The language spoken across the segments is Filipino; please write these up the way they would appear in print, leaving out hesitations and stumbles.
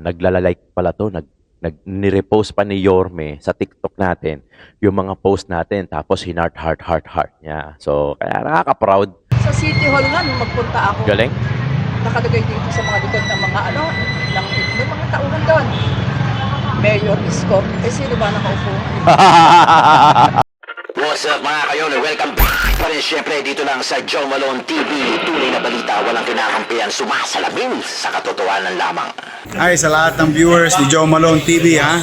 Naglalalike pala 'to, ni-repost pa ni Yorme sa TikTok natin yung mga post natin tapos heart niya. So, kaya nakaka-proud. Sa City Hall nga nung magpunta ako, Galing. nakalagay dito sa mga likod ng mga ng mga tauhan doon. Mayor Isko. Eh sino ba nakaupo? What's up mga kayon? Welcome back pa rin syempre dito lang sa Joe Malone TV. Tunay na balita, walang kinakampihan, sumasalamin sa katotohanan lamang. Hi sa lahat ng viewers ni Joe Malone TV ha.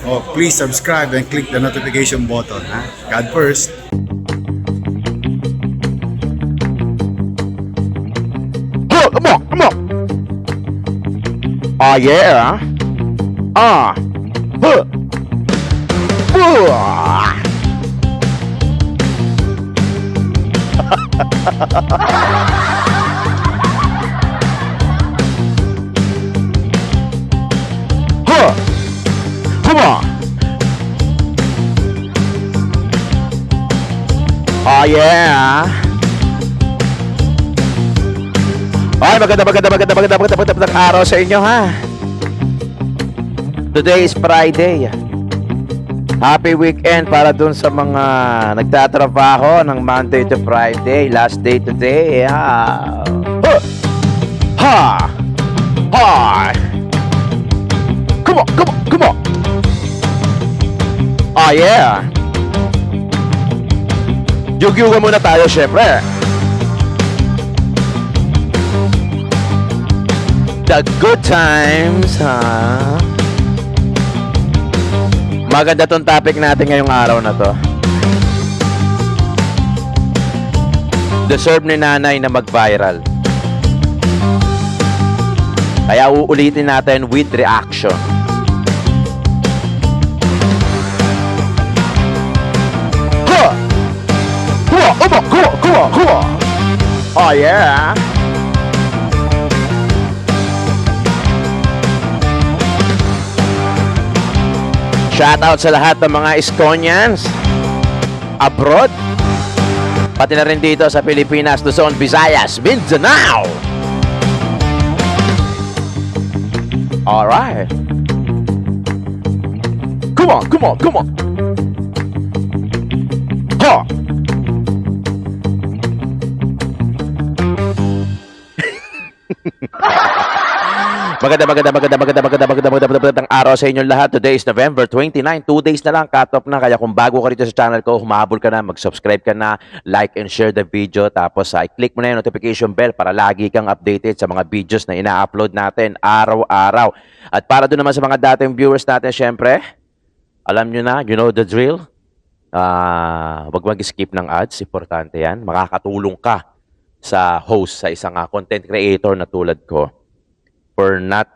Oh, please subscribe and click the notification button ha. God first. Come on, come on. Oh yeah. Ah. Huh. Huh. Huh. Come on. Oh yeah. Ay, magandang araw sa inyo ha. Today is Friday. Happy weekend para dun sa mga nagtatrabaho ng Monday to Friday. Last day today. Ha! Ha! Ha! Come on, come on, come on! Oh yeah! Yugyugan muna tayo syempre. The good times, ha? Maganda tong topic natin ngayong araw na to. Deserve ni nanay na mag-viral. Kaya uulitin natin with reaction. Huh! Huh! Huh! Huh! Huh! Huh! Oh yeah! Shoutout sa lahat ng mga Iskonians abroad, pati na rin dito sa Pilipinas, Luzon, Visayas, Mindanao. Alright. Come on, come on, come on. Huh. Magandang araw sa inyong lahat. Today is November 29. 2 days na lang, cut off na. Kaya kung bago ka rito sa channel ko, humahabol ka na, mag-subscribe ka na, like and share the video. Tapos i-click mo na yung notification bell para lagi kang updated sa mga videos na ina-upload natin araw-araw. At para doon naman sa mga dating viewers natin, syempre, alam nyo na, you know the drill. Wag mag-skip ng ads. Importante yan. Makakatulong ka sa host, sa isang content creator na tulad ko, for not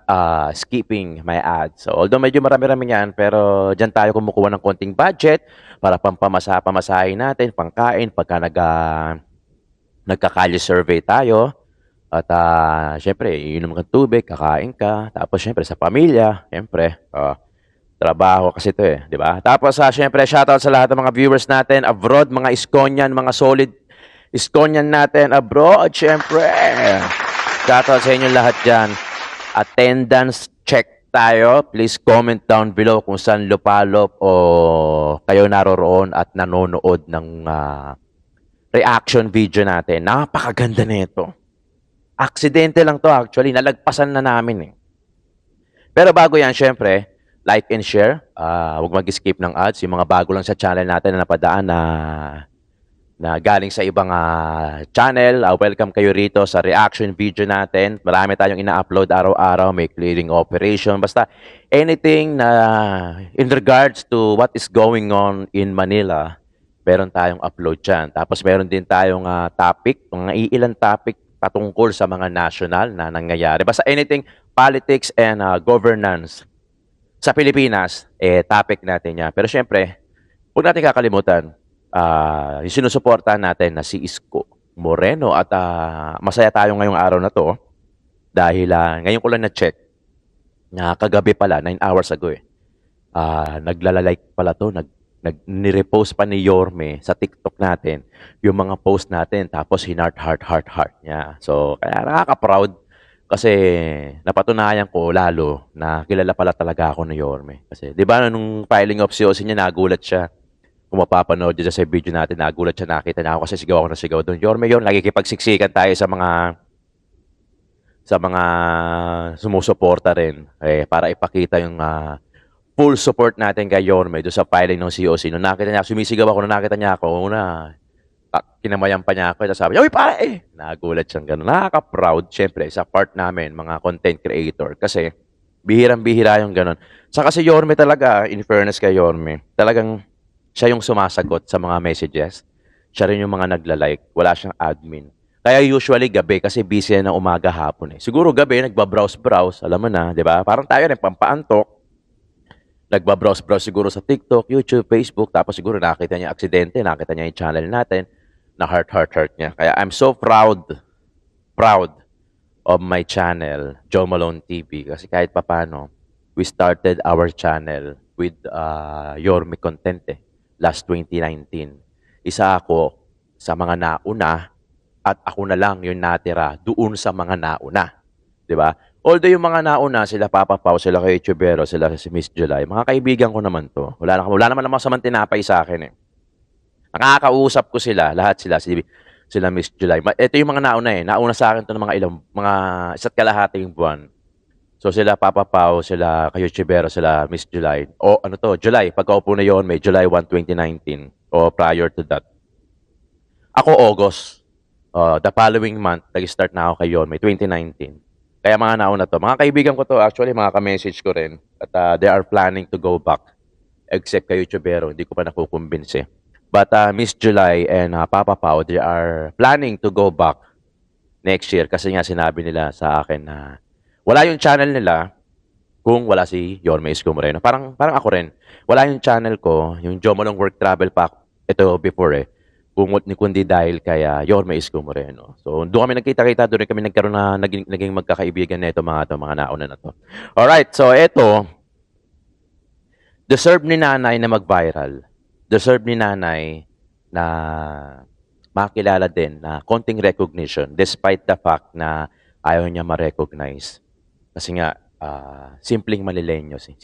skipping my ads. So, although medyo marami-rami yan, pero dyan tayo kumukuha ng konting budget para pamasahin natin, pangkain, pagka nagka-kalye survey tayo. At syempre, iinom ka tubig, kakain ka. Tapos syempre, sa pamilya, syempre, trabaho kasi ito eh, di ba? Tapos syempre, shoutout sa lahat ng mga viewers natin abroad, mga Iskonian, mga solid Iskonian natin abroad, syempre. Shoutout sa inyo lahat dyan. Attendance check tayo. Please comment down below kung saan lupalop o kayo naroroon at nanonood ng reaction video natin. Napakaganda nito. Aksidente lang to actually. Nalagpasan na namin eh. Pero bago yan, syempre, like and share. Huwag mag-skip ng ads. Yung mga bago lang sa channel natin na napadaan na galing sa ibang channel, welcome kayo rito sa reaction video natin. Marami tayong ina-upload araw-araw, may clearing operation, basta anything na in regards to what is going on in Manila, meron tayong upload dyan. Tapos meron din tayong topic, mga iilang topic patungkol sa mga national na nangyayari. Basta anything politics and governance sa Pilipinas, topic natin yan. Pero syempre, huwag natin kakalimutan, yung sinusuportahan natin na si Isko Moreno at masaya tayo ngayong araw na to dahil ngayon ko lang na-check na kagabi pala, 9 hours ago naglalalike pala to, ni-repost pa ni Yorme sa TikTok natin yung mga post natin tapos heart niya. So, kaya nakaka-proud Kasi napatunayan ko lalo na kilala pala talaga ako ni Yorme. Kasi 'di ba nung filing of COC niya nagulat siya. Kung mapapanood niyo sa video natin, nagulat siya, nakita niya ako kasi sigaw ako ng sigaw doon. Yorme yun, nakikipagsiksikan tayo sa mga sumusuporta rin para ipakita yung full support natin kay Yorme doon sa filing ng COC. Nung nakita niya, sumisigaw ako, nung nakita niya ako, kinamayan pa niya ako, tapos sabi niya, "Uy, pare!" Nagulat siyang gano'n. Nakaka-proud, syempre, sa part namin, mga content creator. Kasi, bihirang-bihira yung gano'n. Saka si Yorme talaga, in fairness kay Yorme, talagang siya yung sumasagot sa mga messages. Siya rin yung mga nagla-like. Wala siyang admin. Kaya usually gabi kasi busy yan ng umaga hapon eh. Siguro gabi nagba-browse-browse, alam mo na, 'di ba? Parang tayo rin pampaantok. Nagba-browse-browse siguro sa TikTok, YouTube, Facebook, tapos siguro nakita niya aksidente, nakita niya yung channel natin, na heart niya. Kaya I'm so proud of my channel, Joe Malone TV. Kasi kahit papano, we started our channel with Yorme content last 2019. Isa ako sa mga nauna at ako na lang yung natira doon sa mga nauna. 'Di ba? Although yung mga nauna, sila Papa Pao, sila kay Chubero, sila si Miss July, mga kaibigan ko naman to. Wala naman namang masamang tinapay sa akin eh. Nakakausap ko sila, lahat sila Miss July. Ito yung mga nauna eh. Nauna sa akin to ng mga isa't kalahating buwan. So sila Papa Pao, sila kayo Chibero, sila Miss July. O ano to, July, pagkaupo na yon, may July 1, 2019. O prior to that. Ako August. The following month, nag-start na ako kay Yon, may 2019. Kaya mga nauna to. Mga kaibigan ko to, actually, mga ka-message ko rin. At they are planning to go back. Except kayo Chibero, hindi ko pa nakukumbinse. But Miss July and Papa Pao, they are planning to go back next year. Kasi nga sinabi nila sa akin na wala yung channel nila kung wala si Yorme Isko Moreno. Parang ako rin. Wala yung channel ko, yung Joe Malone Work Travel Pack, ito before kundi dahil kay Yorme Isko Moreno. So, doon kami nagkita-kita, doon kami nagkaroon na naging magkakaibigan na ito, mga nauna na to. Alright, so ito, deserve ni nanay na mag-viral. Deserve ni nanay na makilala din na konting recognition despite the fact na ayaw niya ma-recognize. Kasi nga, simpleng Manileño si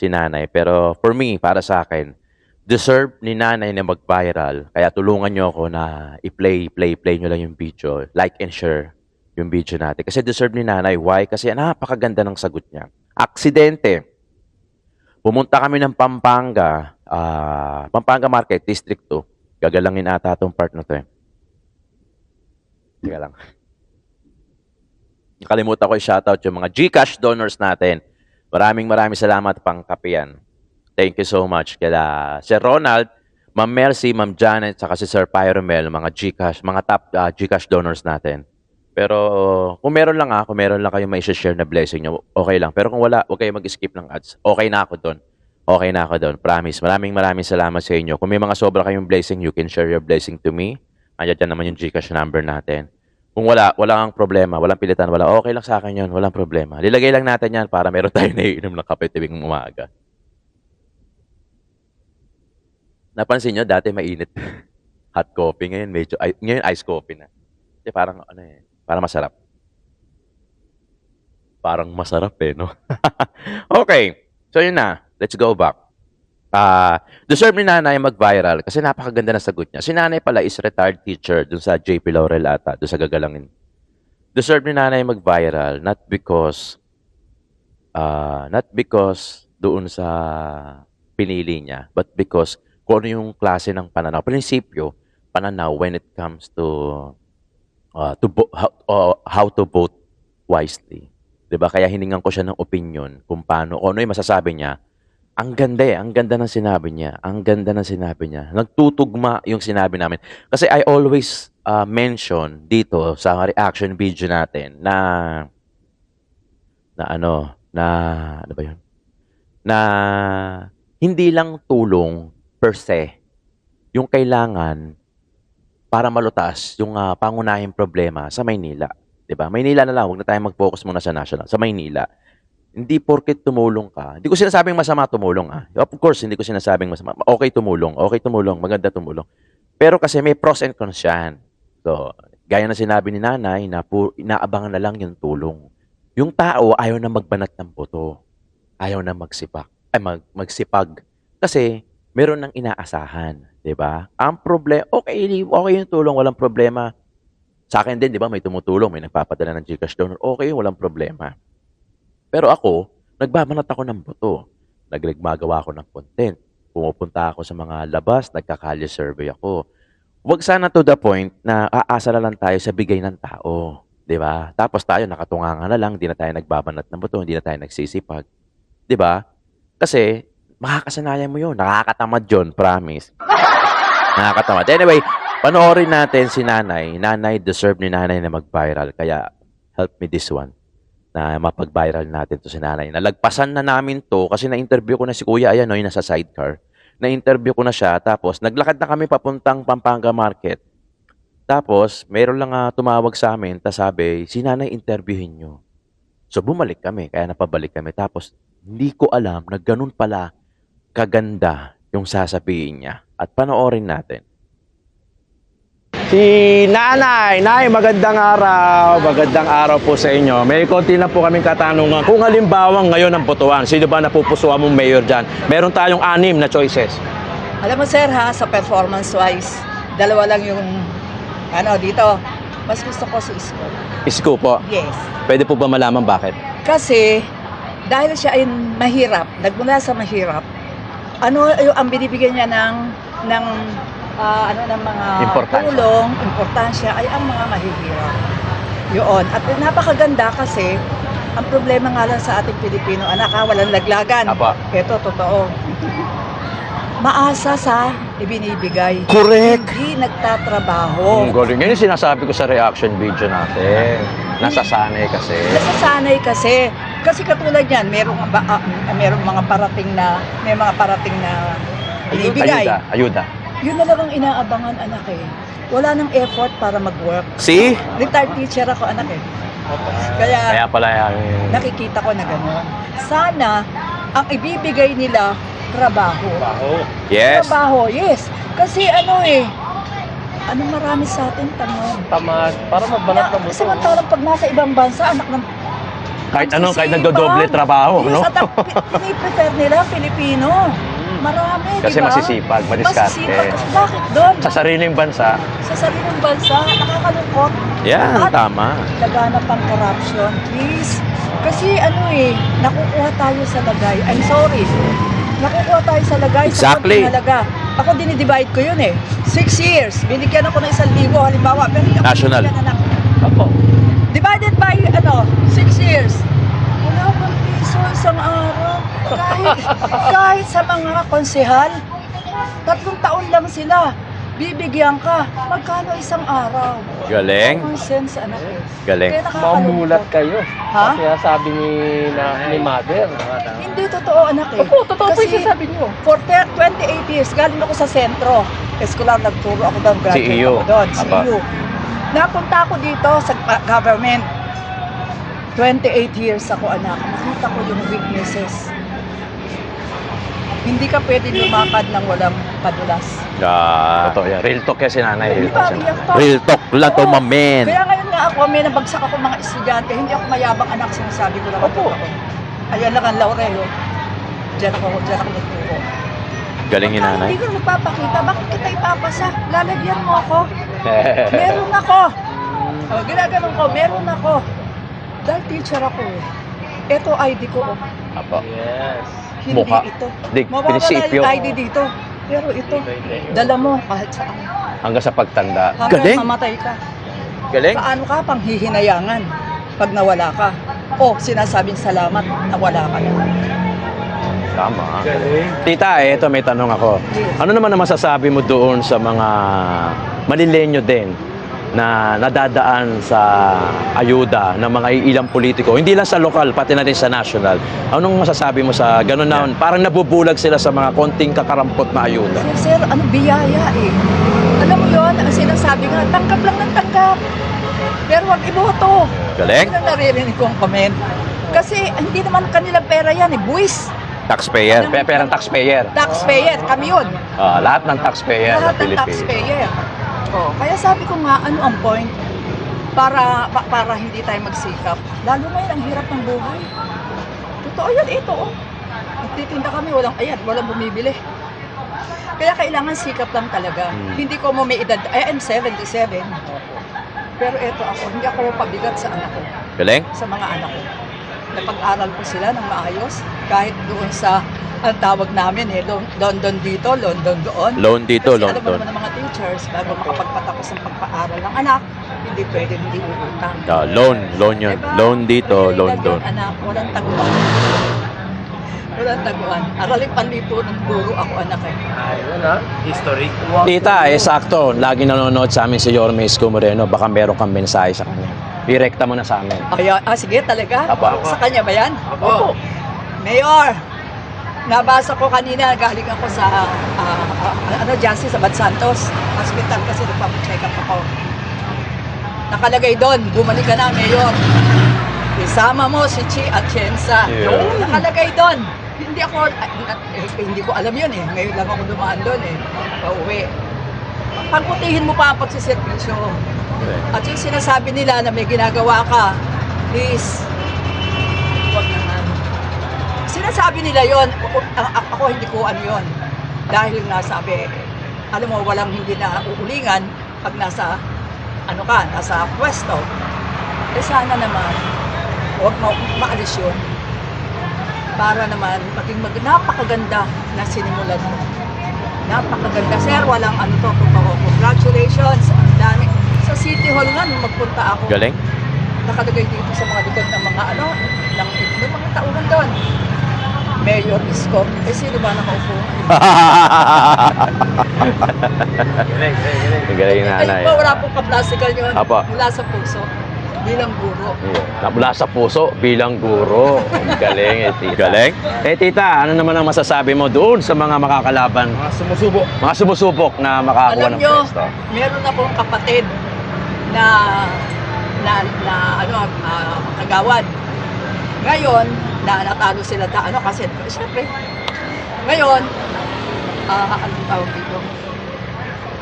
nanay. Pero for me, para sa akin, deserve ni nanay na mag-viral. Kaya tulungan niyo ako na i-play nyo lang yung video. Like and share yung video natin. Kasi deserve ni nanay. Why? Kasi napakaganda ng sagot niya. Aksidente. Pumunta kami ng Pampanga Market, District 2. Gagalangin ata itong part na to eh. Teka lang. Nakalimutan ko i-shoutout yung mga GCash donors natin. Maraming salamat pang kapiyan. Thank you so much kila Sir Ronald, Ma'am Mercy, Ma'am Janet, saka si Sir Pyromel, mga GCash, mga top GCash donors natin. Pero kung meron lang kayong may share na blessing nyo, okay lang. Pero kung wala, huwag kayong mag-skip ng ads. Okay na ako doon. Promise. Maraming salamat sa inyo. Kung may mga sobra kayong blessing, you can share your blessing to me. Andiyan naman yung GCash number natin. Kung walang problema, walang pilitan, okay lang sa akin yun, walang problema. Lilagay lang natin yan para meron tayong naiinom ng kape tuwing umaga. Napansin nyo, dati mainit. Hot coffee. Ngayon, ngayon ice coffee na. Kasi parang, parang masarap. Parang masarap no? Okay. So, yun na. Let's go back. Deserve ni nanay mag-viral kasi napakaganda na sagot niya. Si nanay pala is retired teacher dun sa JP Laurel ata, dun sa Gagalangin. Deserve ni nanay mag-viral not because doon sa pinili niya, but because kung ano yung klase ng pananaw. Prinsipyo, pananaw when it comes to how to vote wisely. 'Di ba? Kaya hiningan ko siya ng opinion kung ano yung masasabi niya. Ang ganda ng sinabi niya. Nagtutugma yung sinabi namin. Kasi I always mention dito sa reaction video natin na ano ba yun? Na hindi lang tulong per se yung kailangan para malutas yung pangunahing problema sa Maynila. 'Di ba? Maynila na lang, huwag na tayong mag-focus muna sa national. Sa Maynila, hindi porket tumulong ka. Hindi ko sinasabing masama tumulong Of course, hindi ko sinasabing masama. Okay tumulong, maganda tumulong. Pero kasi may pros and cons yan. So, gaya na sinabi ni nanay na inaabangan na lang yung tulong. Yung tao ayaw na magbanat ng boto. Ayaw na magsipag. Kasi meron ng inaasahan, 'di ba? Ang problema, okay yung tulong, walang problema. Sa akin din, 'di ba, may tumutulong, may nagpapadala ng GCash doon. Okay, walang problema. Pero ako, nagbabanat ako ng boto. Nagmagawa ako ng content. Pumupunta ako sa mga labas, nagkakalye survey ako. Huwag sana to the point na aasa na lang tayo sa bigay ng tao. 'Di ba? Tapos tayo nakatunganga na lang, hindi na tayo nagbabanat ng boto, hindi na tayo nagsisipag. 'Di ba? Kasi makakasanayan mo 'yun, nakakatamad 'yun, promise. Nakakatamad. Anyway, panoorin natin si Nanay. Nanay, deserve ni Nanay na mag-viral. Kaya help me this one na mapag-viral natin to si Nanay. Nalagpasan na namin to kasi na-interview ko na si Kuya, ayan, no, yung nasa sidecar. Na-interview ko na siya, tapos naglakad na kami papuntang Pampanga Market. Tapos, meron lang tumawag sa amin, tapos sabi, si Nanay interviewin nyo. So, bumalik kami, kaya napabalik kami. Tapos, hindi ko alam na ganun pala kaganda yung sasabihin niya. At panoorin natin. Si Nanay. Nay, magandang araw. Magandang araw po sa inyo. May konti na po kaming katanungan. Kung halimbawa ngayon ang botohan, sino ba napupusuan mong mayor dyan? Meron tayong 6 na choices. Alam mo sir ha, sa performance-wise, dalawa lang yung dito. Mas gusto ko si Isko. Isko po. Yes. Pwede po ba malaman bakit? Kasi, dahil siya ay mahirap, nagmula sa mahirap, ang binibigyan niya ng mga Importansya. tulong, importansya ay ang mga mahihirap. Yun. At napakaganda kasi, ang problema nga lang sa ating Pilipino, walang laglagan. Apa. Ito, totoo. Maasa sa ibinibigay. Correct. Hindi nagtatrabaho. Galing. Yun yung sinasabi ko sa reaction video natin. Nasasanay kasi. Nasasanay kasi. Kasi katulad yan, merong mga parating na ibibigay. Ayuda. Yun na lang ang inaabangan, anak eh. Wala nang effort para mag-work. See? Retired teacher ako, anak eh. Kaya Kaya pala yung... nakikita ko na gano'n. Sana, ang ibibigay nila, trabaho. Yes. Trabaho, yes. Kasi marami sa atin tanong. Tamad. Para magbanat ng buto. Samantalang pag nasa ibang bansa, anak ng Kahit sisipag. nagdodoble trabaho, Yes, no? at ang piniprefer nila, Pilipino. Marami, Kasi di ba? masisipag, madiskarte. Masisipag. Kasi bakit doon? Sa sariling bansa, Sa sariling bansa, nakakalungkot. Yan, At tama. laganap ang corruption, please. Kasi nakukuha tayo sa lagay. I'm sorry. Nakukuha tayo sa lagay Exactly. sa konting halaga. Ako dinidivide ko yun 6 years. Binigyan ako ng 1,000 halimbawa. Pero hindi ako National. binigyan ng Opo. divided by 6 years. Wala akong piso isang araw. Kahit sa mga konsehal, 3 taon lang sila. Bibigyan ka. Magkano isang araw? Galing. Common sense, anak eh. Galing. Kaya nakakalungkot. Mamulat kayo. Ha? Kaya sabi ni mother. Hindi totoo, anak eh. Opo, totoo po yung Kasi sasabi niyo. for 28 years, galing ako sa sentro. Eskular, nagturo ako doon. Graduate CEU. ako doon. Aba. CEU. Napunta ako dito sa government. 28 years ako, anak. Nakita ko yung weaknesses. Hindi ka pwede lumakad ng walang padulas. totoo yan. Real talk yan si Nanay. Real talk siya. Real talk lang to, Oo. my man. Kaya ngayon nga ako, may nabagsak ako mga estudyante. Hindi ako mayabang, anak, sinasabi ko lang. Opo. Ayan lang ang laurel. Diyan ako nagturo. Galing ni Nanay. Hindi ko nagpapakita. Bakit kita ipapasa? Lalagyan mo ako. Meron ako. Ginaganon ko, meron ako. Dahil teacher ako eh. Ito ID ko. Apo. Yes. Hindi Mukha. ito. Di, Mawawala prinsipyo. yung ID dito. Pero ito, dala mo kahit saan. Hanggang sa pagtanda. Hanggang Galing. mamatay ka. Galing. Paano ka pang hihinayangan pag nawala ka? O sinasabing salamat na wala ka na. Tama. Tita, ito may tanong ako. Ano naman ang masasabi mo doon sa mga malilenyo din na nadadaan sa ayuda ng mga ilang politiko, hindi lang sa lokal, pati na rin sa national. Anong masasabi mo sa ganun na parang nabubulag sila sa mga konting kakarampot na ayuda? Sir, biyaya eh. Alam mo yon, ang sinasabi nga, tanggap lang ng tanggap. Pero wag iboto. Galing. Yun ang naririnig kong comment. Kasi hindi naman kanilang pera yan eh, buwis. Taxpayer. Perang taxpayer. Taxpayer, kami yun. Lahat ng taxpayer Lahat sa ng Pilipinas. taxpayer. Oh, kaya sabi ko nga, ano ang point? para hindi tayo magsikap. Lalo ngayon, ang hirap ng buhay. Totoo yan, ito. Oh. Nagtitinda kami, walang bumibili. Kaya kailangan sikap lang talaga. Hindi ko mo may edad, I am 77. Pero eto ako, hindi ako pabigat sa anak ko, Galing? sa mga anak ko. Napag-aral ko sila ng maayos, kahit doon sa, ang tawag namin London dito, London doon. Loan dito, Kasi loan alam mo doon. naman ng mga teachers, bago makapagpatapos ng pag-aaral ng anak, hindi pwede hindi uutang. Loan yun. Diba? Loan dito, Kasi loan yan, doon. Anak, walang taguan. Walang taguan. Araling panlipo ng guro ako, anak eh. Ayun ha. History. Tita, sakto. Lagi nanonood sa amin si Yorme Isko Moreno. Baka meron kang mensahe sa kanya. Direkta mo na sa amin. Sige, talaga? Apo. Sa kanya ba yan? Opo. Mayor, nabasa ko kanina, galing ako sa Justice sa Bad Santos Hospital kasi nagpapacheck up ako. Nakalagay doon, bumalik ka na, Mayor. Isama mo si Chi Atienza. Yeah. Nakalagay doon. Hindi ko alam yun eh. Ngayon lang ako dumaan doon eh. Pauwi. Pagputihin mo pa ang pagsiservisyo. At yung sinasabi nila na may ginagawa ka, please, huwag naman. Sinasabi nila yon, ako hindi ko ano yon. Dahil nasabi, alam mo, walang hindi na uulingan pag nasa, nasa pwesto. Eh sana naman, huwag maalis yun. Para naman, maging napakaganda na sinimulan mo. Napakaganda. Sir, walang totoo. Congratulations. Ang dami. Sa City Hall nga, nung magpunta ako, Galing? nakalagay dito sa mga likod ng mga ng mga tauhan doon. Mayor Isko. Eh, sino ba nakaupo? Galing na, Ay, wala pong kaplastikan yun. Apa. Mula sa puso. Bilang guro. Mula sa puso bilang guro. Ang galing tita. Galing? Tita, ano naman ang masasabi mo doon sa mga makakalaban? Mga sumusubo. Mga sumusubok na makakuha Alam ng nyo, pwesto. meron akong kapatid na kagawad. Ngayon, natalo sila kasi siyempre. Ngayon, anong tawag dito?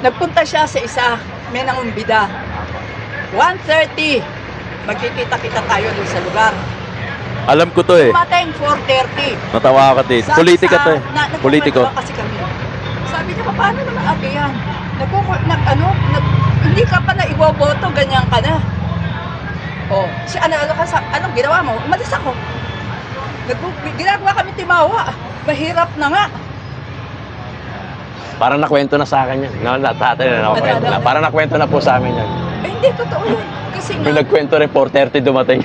Nagpunta siya sa isa, may nangumbida. 1:30, magkikita-kita tayo doon sa lugar. Alam ko to eh. Dumating 4:30. Natawa ka din. Sabi Politika to eh. nagkukwento Politiko. kasi kami. Sabi niya, paano naman ate yan? Hindi ka pa na iboboto, ganyan ka na. Oh, anong ginawa mo? Umalis ako. Ginagawa kami timawa. Mahirap na nga. Parang nakwento na sa akin yan. Tatay na nakwento na. Parang nakwento na po sa amin yan. Eh, hindi, totoo yun. Kasi nga, May nagkwento rin, 4:30 dumating.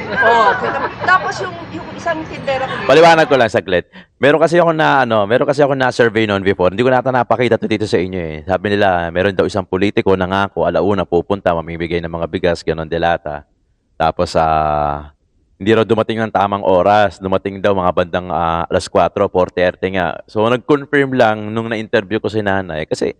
tapos yung isang tindera ko dito, Paliwanag ko lang saglit. Meron kasi ako na survey noon before. Hindi ko napakita to dito sa inyo eh. Sabi nila, meron daw isang politiko nangako, alauna pupunta, mamimigay ng mga bigas, ganon delata. Tapos hindi raw dumating ng tamang oras. Dumating daw mga bandang alas 4, 4:30 nga. So nag-confirm lang nung na-interview ko si nanay. Kasi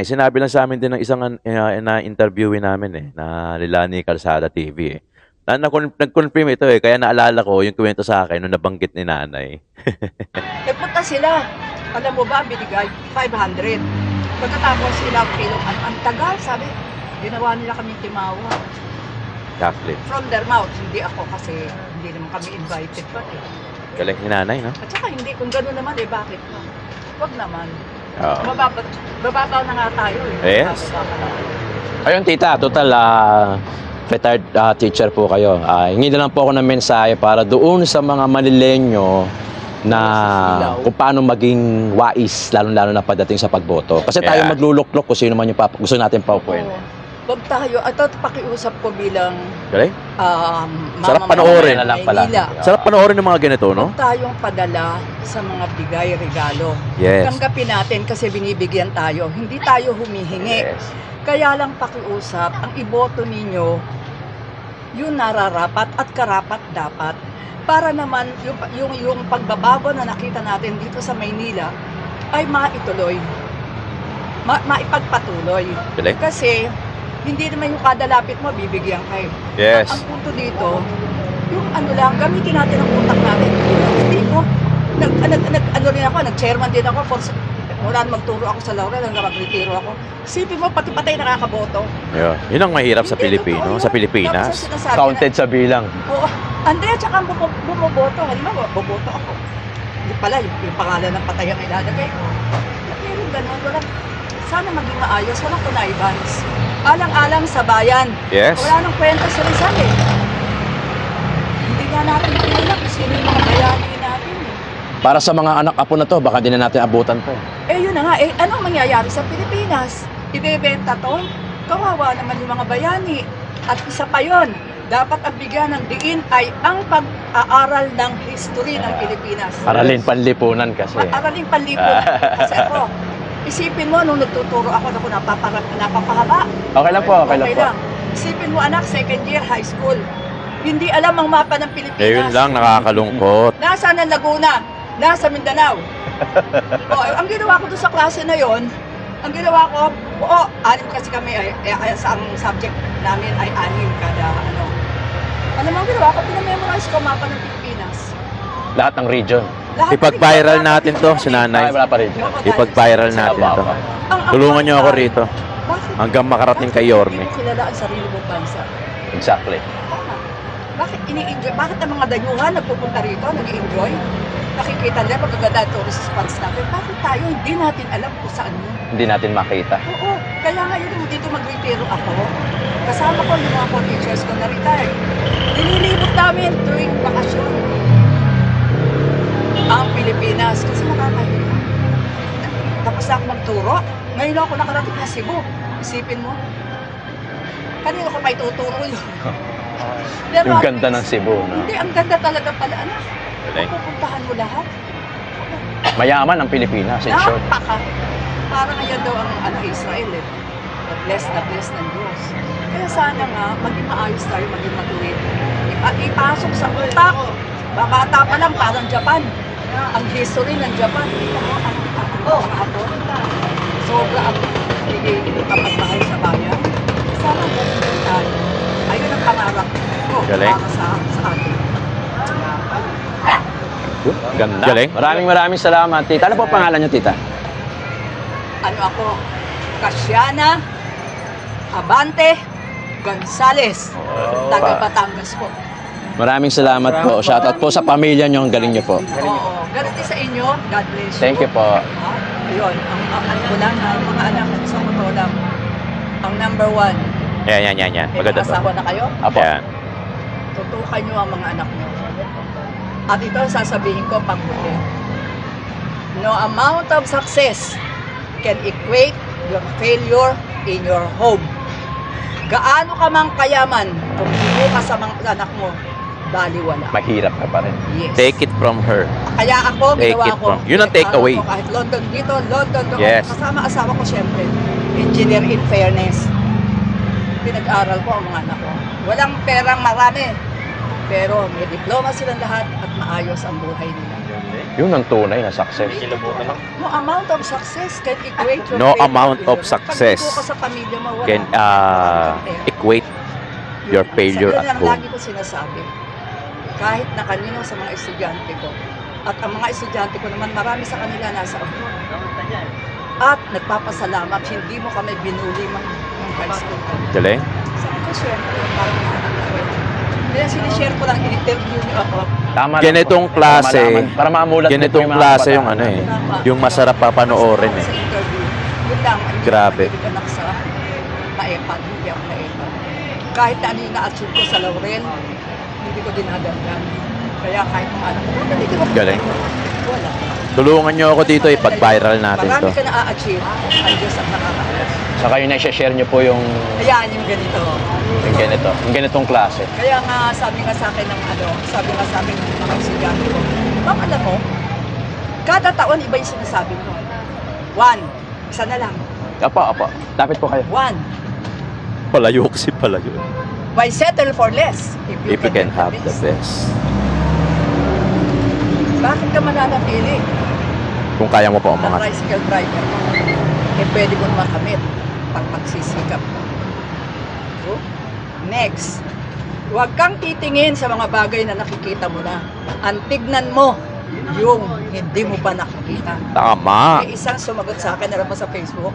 sinabi lang sa amin din ng isang na-interviewin namin eh, na Lilani Calzada TV eh. Nag-confirm ito eh, kaya naalala ko yung kwento sa akin nung nabanggit ni nanay. nagpunta sila. Alam mo ba, binigay 500. Pagkatapos sila, ang tagal, sabi, ginawa nila kami timawa. Exactly. From their mouth, hindi ako kasi hindi naman kami invited pa eh. Galing ni nanay, no? At saka hindi, kung gano'n naman eh, bakit? Huwag naman. Oo. Bababaw na nga tayo eh. Yes. Bababa na. Ayun tita, total retired teacher po kayo. Hingi na lang po ako ng mensahe para doon sa mga Manilenyo na kung paano maging wais, lalong-lalo na pagdating sa pagboto. Kasi tayo Yeah. magluluklok kung sino man yung gusto natin paupuin. Oo. Huwag tayo, at pakiusap ko bilang Galing? Sarap mama panoorin. ng Lang pala. Maynila. Sarap panoorin ng mga ganito, no? Huwag tayong padala sa mga bigay, regalo. Yes. Tanggapin natin kasi binibigyan tayo. Hindi tayo humihingi. Yes. Kaya lang pakiusap, ang iboto ninyo, yung nararapat at karapat dapat. Para naman yung pagbabago na nakita natin dito sa Maynila ay maituloy. Maipagpatuloy. Galing? Kasi hindi naman yung kada lapit mo bibigyan ka eh. Yes. Ang punto dito, yung gamitin natin ang utak natin. Hindi mo, nag-chairman din ako Mula nung magturo ako sa Laurel hanggang mag-retiro ako. Isipin mo, pati patay nakakaboto. Yun ang mahirap sa Hindi, Pilipino, totoo sa yun. Pilipinas. Tapos ang sinasabi Counted sa bilang. Oo. Andre, tsaka bumoboto. Halimbawa, boboto ako. Hindi pala, yung pangalan ng patay ang ilalagay ko. Pero ganun, walang, sana maging maayos, walang kunaibans. Alang-alang sa bayan. Yes. Wala nang kwenta sa Rizal eh. Hindi nga natin kilala kung sino yung mga bayani natin eh. Para sa mga anak apo na to, baka di na natin abutan to. Eh yun na nga, eh anong mangyayari sa Pilipinas? Ibebenta to? Kawawa naman yung mga bayani. At isa pa yun, dapat ang bigyan ng diin ay ang pag-aaral ng history ng Pilipinas. Aralin panlipunan kasi. Araling panlipon. Kasi ako, isipin mo, nung nagtuturo ako, napapahaba. Okay lang po, okay lang po. Isipin mo anak, second year high school. Hindi alam ang mapa ng Pilipinas. Eh, yun lang, nakakalungkot. Nasaan ang Laguna? Nasa Mindanao. Ang ginawa ko doon sa klase na yon, ang ginawa ko, anim kasi kami, sa ang subject namin ay anim kada ano. Alam mo, ang ginawa ko, pinamemorize ko ang mapa ng Pilipinas. Lahat ng region. Lahat Ipag-viral ng- natin to, si Ay, Nanay. wala pa region. Ipag-viral natin to. Tulungan niyo ako rito. Hanggang makarating kay Yorme. Bakit hindi mo kilala ang sarili mong bansa? Exactly. Tama. Bakit ini-enjoy? Bakit ang mga dayuhan nagpupunta rito, nag-enjoy? Nakikita nila magaganda ang tourist spots natin. Bakit tayo hindi natin alam kung saan yun? Hindi natin makita. Oo. Kaya ngayon nung dito mag-retiro ako, kasama ko yung mga co-teachers ko na retired. Nililibot namin tuwing bakasyon ang Pilipinas kasi nakakahiya. Tapos na ako magturo. Ngayon lang ako nakarating na Cebu. Isipin mo. Kanino ko pa ituturo yun? Pero Yung at ganda ng least, Cebu, no? Hindi, ang ganda talaga pala. Anak, Galing. pupuntahan mo lahat. Mayaman ang Pilipinas, in short. Napaka. Parang ngayon daw ang Israel eh. Na bless ng Diyos. Kaya sana nga, maging maayos tayo, maging matuwid. Ipasok sa utak. Babata pa lang, parang Japan. Ang history ng Japan. Ang hapon. Sobra ang kapagmahal sa bayan. Sana ganun tayo. Ayun ang pangarap ko Galing. para sa atin. Ganda. Galing. Maraming salamat, tita. Ano po ang pangalan niyo, tita? Ano ako? Kasiana Abante Gonzales. Taga Batangas po. Maraming salamat po. Shoutout po sa pamilya niyo. Ang galing niyo po. Oo. Ganun din sa inyo. God bless you. Thank you po. Ayun. Ang ano ko lang, ang mga anak, sa ko lang. Ang number one, Yan. may Maganda mga to. asawa na kayo, Apo. Yan. tutukan nyo ang mga anak nyo. At ito ang sasabihin ko pagbuti. No amount of success can equate your failure in your home. Gaano ka mang kayaman kung hindi ka sa mga anak mo, baliwala. Mahirap ka pa rin. Yes. Take it from her. Kaya ako, Take ginawa it ko. from- yun ang take Nag-aral away. ko kahit London dito, London doon. Yes. Kasama asawa ko siyempre. Engineer in fairness. Pinag-aral ko ang mga anak ko. Walang perang marami. Pero may diploma silang lahat at maayos ang buhay nila. Yun ang tunay na success. No amount of success can equate your No failure amount in of your- success Pag ka sa pamilya mo, wala. Can equate your failure Yun at lang home. lagi ko sinasabi. Kahit na kanino sa mga estudyante ko. At ang mga estudyante ko naman, marami sa kanila nasa abroad. At nagpapasalamat, hindi mo kami binuli ng high school. Galing. Sabi ko, syempre, parang kaya sinishare ko lang, in-interview niyo ako. Tama lang Ganitong po. klase, Para mamulat din po ganitong yung mga klase yung kabataan. ano eh. Yung masarap papanoorin eh. Sa interview, yun lang. Hindi Grabe. ako mahilig anak sa naepad, hindi ako naepad. Kahit na ano yung na-achieve ko sa Laurel, hindi ko dinadagdag. Kaya kahit mga anak ko, hindi ko Galing. wala. Tulungan niyo ako dito, ipag-viral natin to. Marami ka na-achieve, ang Diyos ang nakakaalam. Saka yun na-share niyo po yung Kaya yung ganito. yung ganitong klase. Kaya nga sabi nga sa akin ng sabi nga sa akin ng mga estudyante ko, ma'am, alam mo, kada taon iba yung sinasabi ko. 1, isa na lang. Apo. Lapit po kayo. 1, Palayo kasi palayo. why settle for less If you can have the best. Bakit ka mananatili? Kung kaya mo pa Ang umangat. tricycle driver mo, eh pwede mo makamit pag magsisikap ka. So, next, huwag kang titingin sa mga bagay na nakikita mo na. Ang tignan mo yung hindi mo pa nakikita. Tama. May isang sumagot sa akin, alam mo sa Facebook,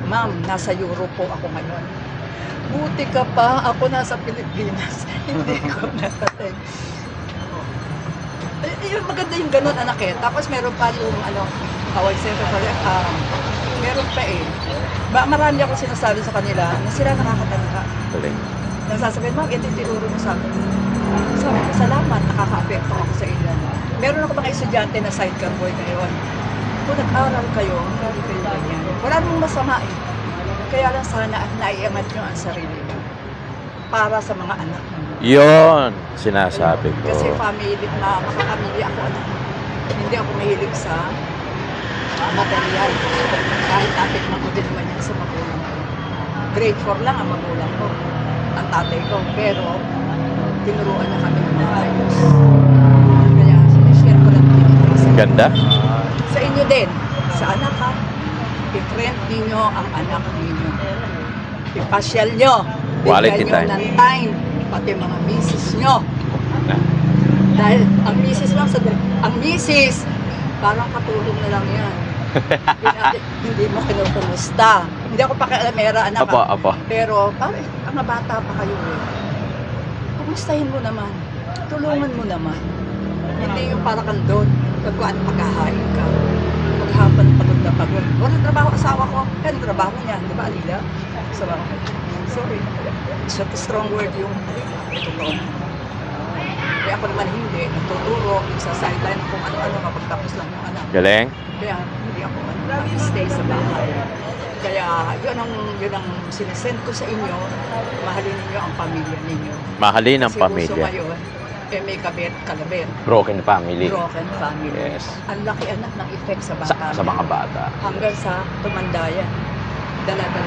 Ma'am, nasa Europe po ako ngayon. Buti ka pa, ako nasa Pilipinas. Hindi ko narating. Yung maganda yung ganun, anak eh. Tapos meron pa yung, tawag sa meron pa eh. Marami ako sinasabi sa kanila na sila nakakatanda. Galing. Nagsasabihin, Ma'am, ito yung tinuro mo sa akin. Sabi ko, salamat, nakaka-apekto ako sa inyo. Meron ako mga estudyante na sidecar boy ngayon. Kung nag-aral kayo, hindi kayo ganyan. Wala namang masama eh. Kaya lang sana naiangat nyo ang sarili nyo para sa mga anak mo. Yon, sinasabi ko. Kasi family, makakapamilya ako anak. Hindi ako mahilig sa material. Kahit natikman ko din naman yan sa magulang ko. Grade 4 lang ang magulang ko. Ang tatay ko. Pero, tinuruan niya kami ng maayos. Kaya, sinishare ko lang din ito sa Ganda. Sa inyo din. Sa anak ha. I-friend ninyo ang anak ninyo. I-pasyal nyo. Quality Bigyan nyo time. ng time. Pati mga misis nyo. Dahil ang misis lang ang misis, parang katulong na lang yan. Hindi mo kinukumusta. Hindi ako pakialamera, anak. Apo, ah. apo. Pero, ang bata pa kayo eh. Kumustahin mo naman. Tulungan mo naman. Hindi yung para kang doon. Pagkuhan pagkahain ka. Maghapon pagod na pagod. Walang trabaho asawa ko. Yan trabaho niya. Di ba, Alida? Sa bahay. Sorry. It's a strong word yung totoo. Kaya ako naman hindi. Natuturo. Sa sideline kung ano-ano kapagtapos lang yung anak. Galing. Kaya hindi ako stay sa bahay. Kaya yun ang sinesend ko sa inyo. Mahalin ninyo ang pamilya ninyo. Mahalin ang Kasi uso pamilya. ngayon, may kalabit, Broken family. broken family. Yes. Ang laki anak ng effect sa bata. Sa mga bata. Hanggang sa tumanda yan.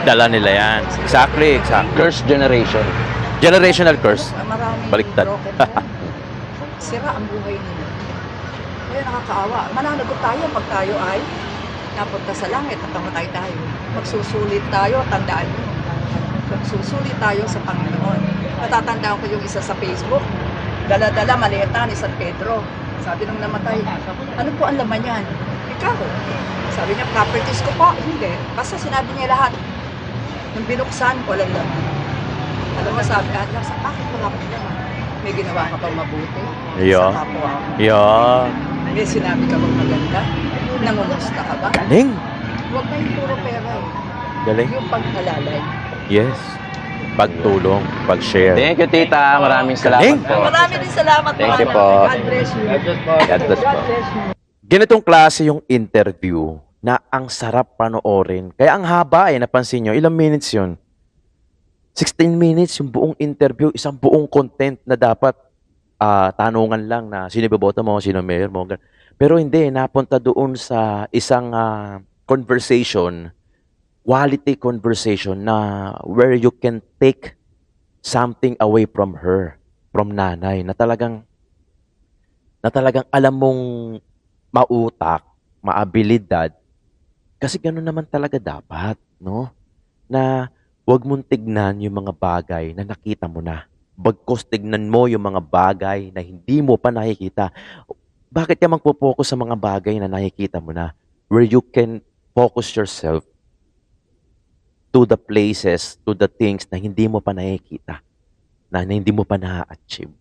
Dala nila yan. Exactly, exactly. Curse generation. Generational curse. Maraming Baliktad. broken yan. Sira ang buhay nila. Kaya nakakaawa. Mananagot tayo pag tayo ay napunta sa langit at namatay tayo. Magsusulit tayo, tandaan nyo. Magsusulit tayo sa Panginoon. Natatandaan ko yung isa sa Facebook. Dala-dala maleta ni San Pedro. Sabi nung namatay, ano po ang laman yan? Ikaw. Sabi niya, properties ko po. Hindi. Basta sinabi niya lahat. Nung binuksan, walang laman. Alam mo, sabi, bakit wala ko laman? May ginawa ka bang mabuti? Yeah. Sa kapwa mo? Yeah. May sinabi ka bang maganda? Nangumusta ka ba? Galing. Huwag na yung puro pera eh. Galing. Yung paghalalay. Yes. Pagtulong, pag-share. Thank you, tita. Maraming salamat Galing. po. Marami din salamat. Thank you Manang. po. God bless you. God bless po. God bless you. Ganitong klase yung interview na ang sarap panoorin. Kaya ang haba napansin nyo. Ilang minutes yun? 16 minutes yung buong interview, isang buong content na dapat tanungan lang na sino iboboto mo, sino mayor mo. Pero hindi, napunta doon sa isang conversation, quality conversation na where you can take something away from her, from nanay, na talagang alam mong mautak, maabilidad, kasi gano'n naman talaga dapat, no? Na huwag mong tignan yung mga bagay na nakita mo na. Bagkus tignan mo yung mga bagay na hindi mo pa nakikita. Bakit ka magpo-focus sa mga bagay na nakikita mo na? Where you can focus yourself to the places, to the things na hindi mo pa nakikita, na hindi mo pa na-achieve.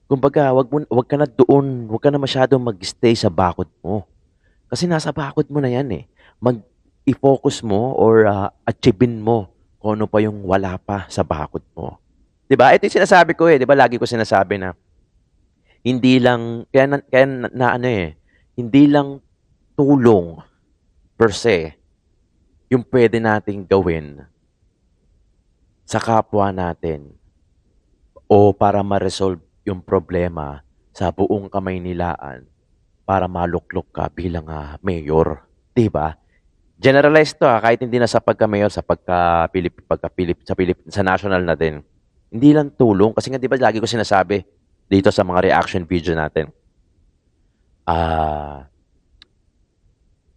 Kumbaga, wag ka na doon, wag ka na masyadong mag-stay sa bakod mo. Kasi nasa bakod mo na yan eh. I-focus mo or achievein mo kung ano pa yung wala pa sa bakod mo. 'Di ba? Ito yung sinasabi ko 'di ba? Lagi ko sinasabi na hindi lang hindi lang tulong per se yung pwede nating gawin sa kapwa natin o para ma-resolve yung problema sa buong Kamaynilaan para maluklok ka bilang mayor, 'di ba? Generalize to kahit hindi na sa pagka-mayor, sa sa national na din. Hindi lang tulong kasi nga 'di ba lagi ko sinasabi dito sa mga reaction video natin.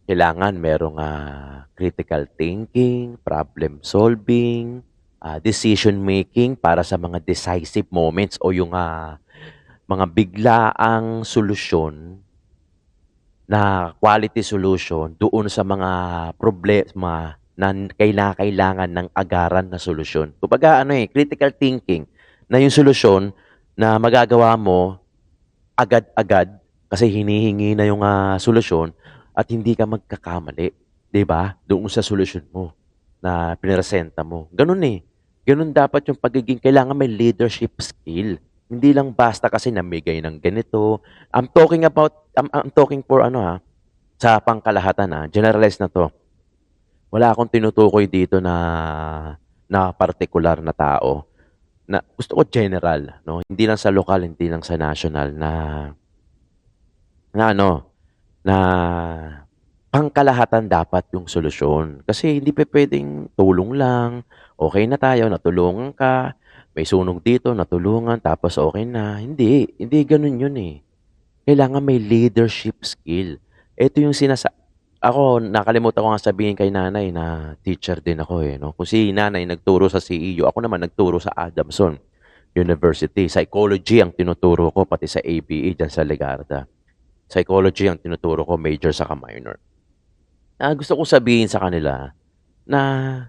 Kailangan merong critical thinking, problem solving, decision making para sa mga decisive moments o yung mga biglaang solusyon na quality solution doon sa mga problema na kailangan ng agaran na solusyon. Kumbaga critical thinking na yung solusyon na magagawa mo agad-agad kasi hinihingi na yung solusyon at hindi ka magkakamali, 'di ba? Doon sa solusyon mo na pinresenta mo. Ganun eh. Ganun dapat yung pagiging kailangan may leadership skill. Hindi lang basta kasi namigay ng ganito. I'm talking for sa pangkalahatan generalize na to. Wala akong tinutukoy dito na particular na tao. Na gusto ko general, no? Hindi lang sa lokal, hindi lang sa national na pangkalahatan dapat yung solusyon. Kasi hindi puwedeng tulong lang, okey na tayo, natulungan ka, may sunog dito, natulungan, tapos okey na. Hindi gano'n yun, eh. Kailangan may leadership skill. Ito yung ako nakalimutan ko nga sabihin kay nanay na teacher din ako, eh, 'no. Kung si nanay nagturo sa CEU, ako naman nagturo sa Adamson University. Psychology ang tinuturo ko pati sa ABE diyan sa Legarda. Psychology ang tinuturo ko, major saka minor. Gusto kong sabihin sa kanila na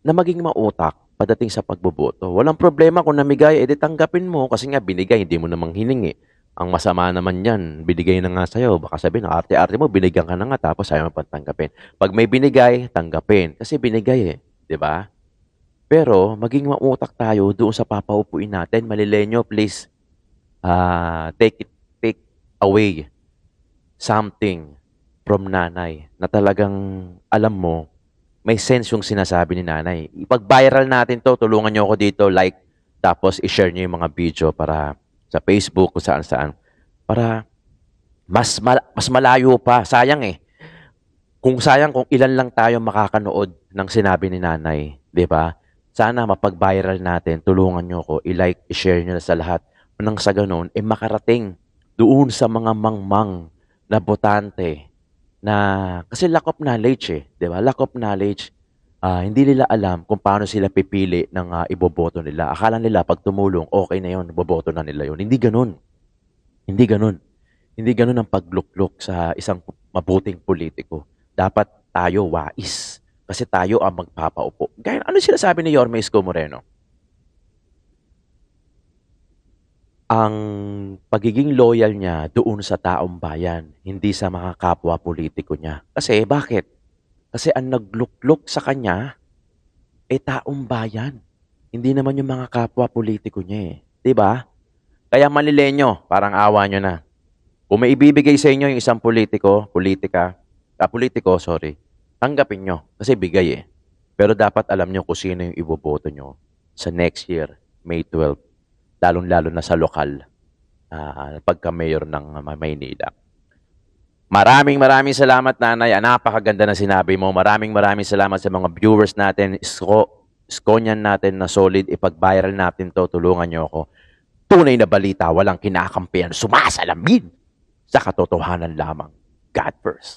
maging mautak pagdating sa pagboboto. Walang problema kung namigay, edi tanggapin mo kasi nga binigay, hindi mo namang hiningi. Ang masama naman yan, binigay na nga sa'yo. Baka sabihin, ang arte-arte mo, binigyan ka na nga tapos ayaw mo pang tanggapin. Pag may binigay, tanggapin. Kasi binigay eh. 'Di ba? Pero maging mautak tayo doon sa papaupuin natin. Malilenyo, please, take away something from nanay na talagang alam mo, may sense yung sinasabi ni nanay. Ipag-viral natin to, tulungan nyo ako dito, like, tapos i-share nyo yung mga video para sa Facebook, kung saan-saan. Para mas malayo pa. Sayang eh. Kung ilan lang tayo makakanood ng sinabi ni nanay, di ba? Sana mapag-viral natin, tulungan nyo ako, i-like, i-share nyo na sa lahat. Nang sa ganun, makarating doon sa mga mangmang na botante na, kasi lack of knowledge eh, di ba? Lack of knowledge, hindi nila alam kung paano sila pipili ng iboboto nila. Akala nila pag tumulong, okay na yun, boboto na nila yun. Hindi ganun. Hindi ganun. Hindi ganun ang pagluklok sa isang mabuting politiko. Dapat tayo wais. Kasi tayo ang magpapaupo. Gaya, ano sinasabi ni Yorme Isko Moreno? Ang pagiging loyal niya doon sa taong bayan, hindi sa mga kapwa politiko niya. Kasi bakit? Kasi ang nagluklok sa kanya taong bayan. Hindi naman yung mga kapwa politiko niya eh. 'Di ba? Kaya Manileño, parang awa nyo na. Kung may ibibigay sa inyo yung isang politiko, tanggapin nyo. Kasi bigay eh. Pero dapat alam nyo kung sino yung iboboto nyo sa next year, May 12. Lalong-lalo na sa lokal, pagka-mayor ng Maynila. Maraming salamat, nanay. Napakaganda na sinabi mo. Maraming salamat sa mga viewers natin. Iskonyan natin na solid. Ipag-viral natin to. Tulungan nyo ako. Tunay na balita, walang kinakampihan. Sumasalamin sa katotohanan lamang. God first.